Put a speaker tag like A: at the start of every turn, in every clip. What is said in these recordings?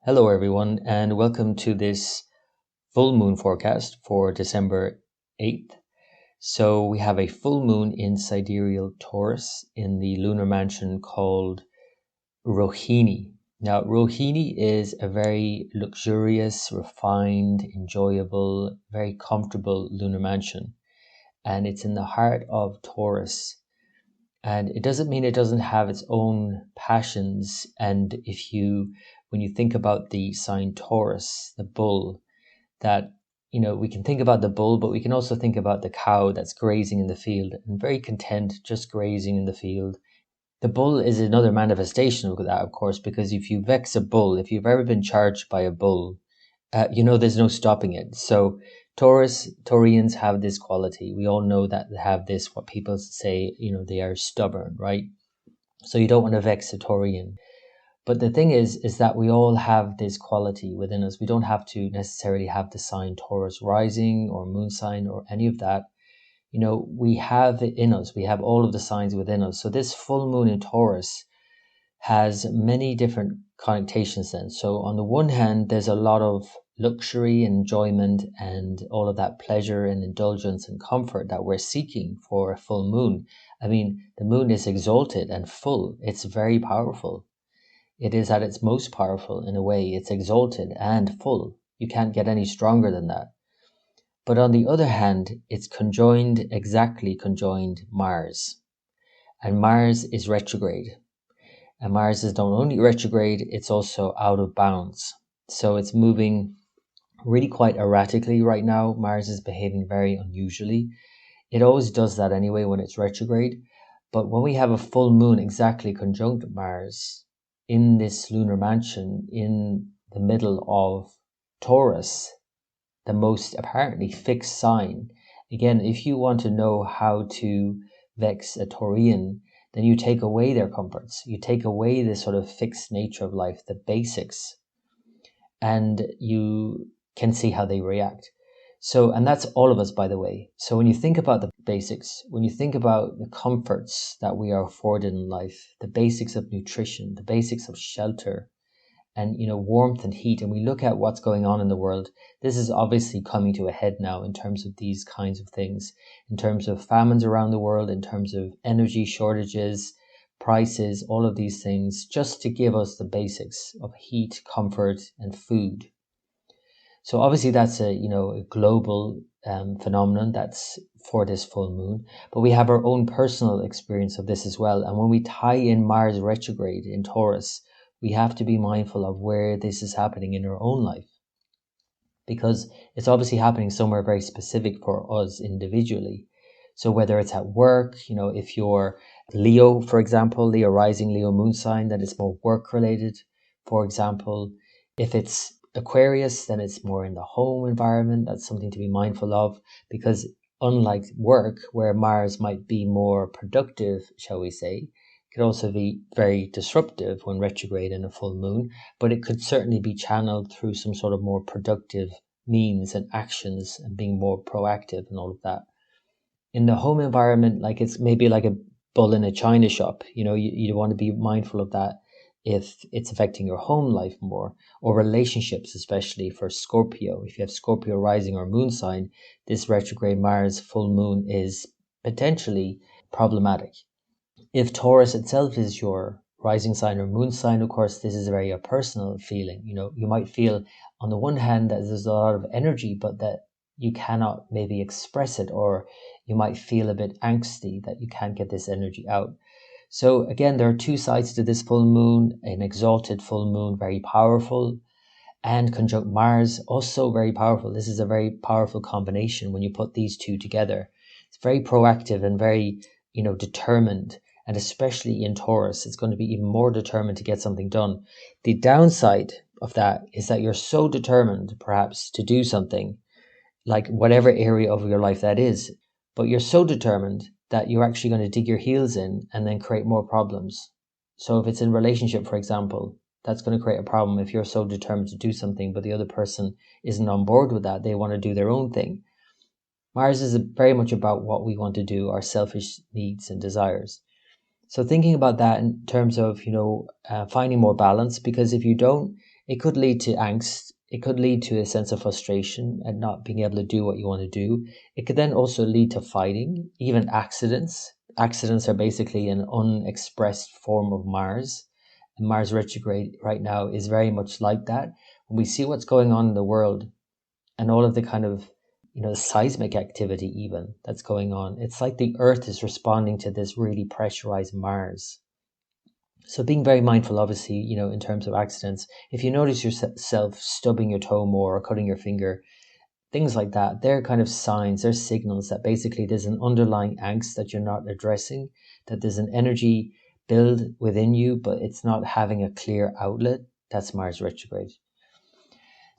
A: Hello, everyone, and welcome to this full moon forecast for December 8th. So, we have a full moon in sidereal Taurus in the lunar mansion called Rohini. Now, Rohini is a very luxurious, refined, enjoyable, very comfortable lunar mansion, and it's in the heart of Taurus. And it doesn't mean it doesn't have its own passions. And when you think about the sign Taurus, the bull, that, we can think about the bull, but we can also think about the cow that's grazing in the field and very content just grazing in the field. The bull is another manifestation of that, of course, because if you vex a bull, if you've ever been charged by a bull, there's no stopping it. So Taurians have this quality. We all know that they have this, what people say, they are stubborn, right? So you don't want to vex a Taurian. But the thing is that we all have this quality within us. We don't have to necessarily have the sign Taurus rising or moon sign or any of that. We have it in us. We have all of the signs within us. So this full moon in Taurus has many different connotations then. So on the one hand, there's a lot of luxury, enjoyment, and all of that pleasure and indulgence and comfort that we're seeking for a full moon. I mean, the moon is exalted and full. It's very powerful. It is at its most powerful in a way. It's exalted and full. You can't get any stronger than that. But on the other hand, it's exactly conjoined Mars. And Mars is retrograde. And Mars is not only retrograde, it's also out of bounds. So it's moving really quite erratically right now. Mars is behaving very unusually. It always does that anyway when it's retrograde. But when we have a full moon exactly conjunct Mars in this lunar mansion in the middle of Taurus, the most apparently fixed sign. Again, if you want to know how to vex a Taurian, then you take away their comforts. You take away the sort of fixed nature of life, the basics, and you can see how they react. So, and that's all of us, by the way. So when you think about the basics, when you think about the comforts that we are afforded in life, the basics of nutrition, the basics of shelter, and warmth and heat, and we look at what's going on in the world, this is obviously coming to a head now in terms of these kinds of things, in terms of famines around the world, in terms of energy shortages, prices, all of these things, just to give us the basics of heat, comfort, and food. So obviously that's a global phenomenon that's for this full moon, but we have our own personal experience of this as well. And when we tie in Mars retrograde in Taurus, we have to be mindful of where this is happening in our own life, because it's obviously happening somewhere very specific for us individually. So whether it's at work, if you're Leo, for example, Leo rising, Leo moon sign, then it's more work related. For example, if it's Aquarius, then it's more in the home environment. That's something to be mindful of, because unlike work, where Mars might be more productive, shall we say, it could also be very disruptive when retrograde in a full moon, but it could certainly be channeled through some sort of more productive means and actions and being more proactive and all of that. In the home environment, like it's maybe like a bull in a china shop, you want to be mindful of that if it's affecting your home life more, or relationships, especially for Scorpio. If you have Scorpio rising or moon sign, this retrograde Mars full moon is potentially problematic. If Taurus itself is your rising sign or moon sign, of course, this is a very personal feeling. You might feel on the one hand that there's a lot of energy, but that you cannot maybe express it, or you might feel a bit angsty that you can't get this energy out. So again, there are two sides to this full moon. An exalted full moon, very powerful, and conjunct Mars, also very powerful. This is a very powerful combination when you put these two together. It's very proactive and very, determined. And especially in Taurus, it's going to be even more determined to get something done. The downside of that is that you're so determined, perhaps, to do something, like whatever area of your life that is, but you're so determined that you're actually going to dig your heels in and then create more problems. So if it's in relationship, for example, that's going to create a problem if you're so determined to do something, but the other person isn't on board with that. They want to do their own thing. Mars is very much about what we want to do, our selfish needs and desires. So thinking about that in terms of, finding more balance, because if you don't, It could lead to angst. It could lead to a sense of frustration and not being able to do what you want to do. It could then also lead to fighting, even accidents. Accidents are basically an unexpressed form of Mars. And Mars retrograde right now is very much like that. When we see what's going on in the world and all of the kind of, seismic activity even that's going on, it's like the Earth is responding to this really pressurized Mars. So being very mindful, obviously, in terms of accidents, if you notice yourself stubbing your toe more or cutting your finger, things like that, they're kind of signs, they're signals that basically there's an underlying angst that you're not addressing, that there's an energy build within you, but it's not having a clear outlet. That's Mars retrograde.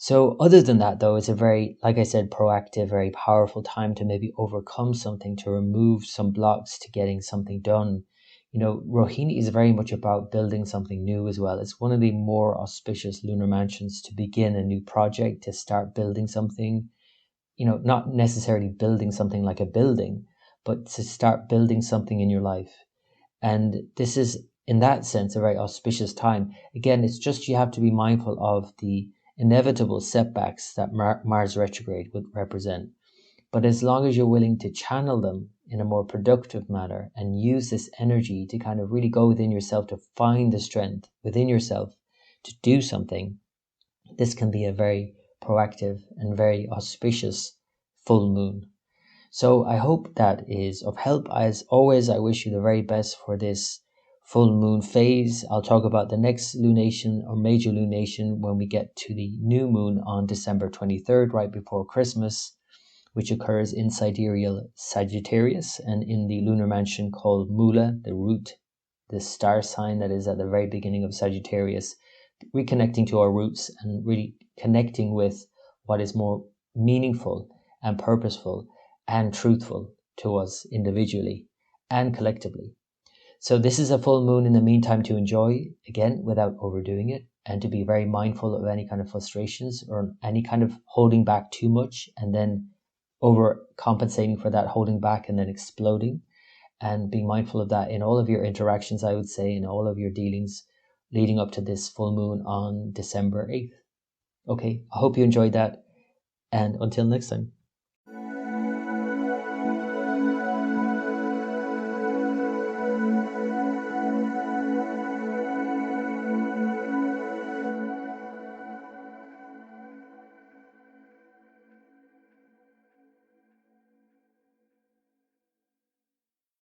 A: So other than that, though, it's a very, like I said, proactive, very powerful time to maybe overcome something, to remove some blocks to getting something done. Rohini is very much about building something new as well. It's one of the more auspicious lunar mansions to begin a new project, to start building something, not necessarily building something like a building, but to start building something in your life. And this is, in that sense, a very auspicious time. Again, it's just you have to be mindful of the inevitable setbacks that Mars retrograde would represent. But as long as you're willing to channel them in a more productive manner and use this energy to kind of really go within yourself, to find the strength within yourself to do something, this can be a very proactive and very auspicious full moon. So I hope that is of help. As always, I wish you the very best for this full moon phase. I'll talk about the next lunation or major lunation when we get to the new moon on December 23rd, right before Christmas, which occurs in sidereal Sagittarius and in the lunar mansion called Mula, the root, the star sign that is at the very beginning of Sagittarius, reconnecting to our roots and really connecting with what is more meaningful and purposeful and truthful to us individually and collectively. So this is a full moon in the meantime to enjoy, again, without overdoing it, and to be very mindful of any kind of frustrations or any kind of holding back too much and then overcompensating for that holding back and then exploding, and being mindful of that in all of your interactions, I would say, in all of your dealings leading up to this full moon on December 8th. Okay, I hope you enjoyed that, and until next time.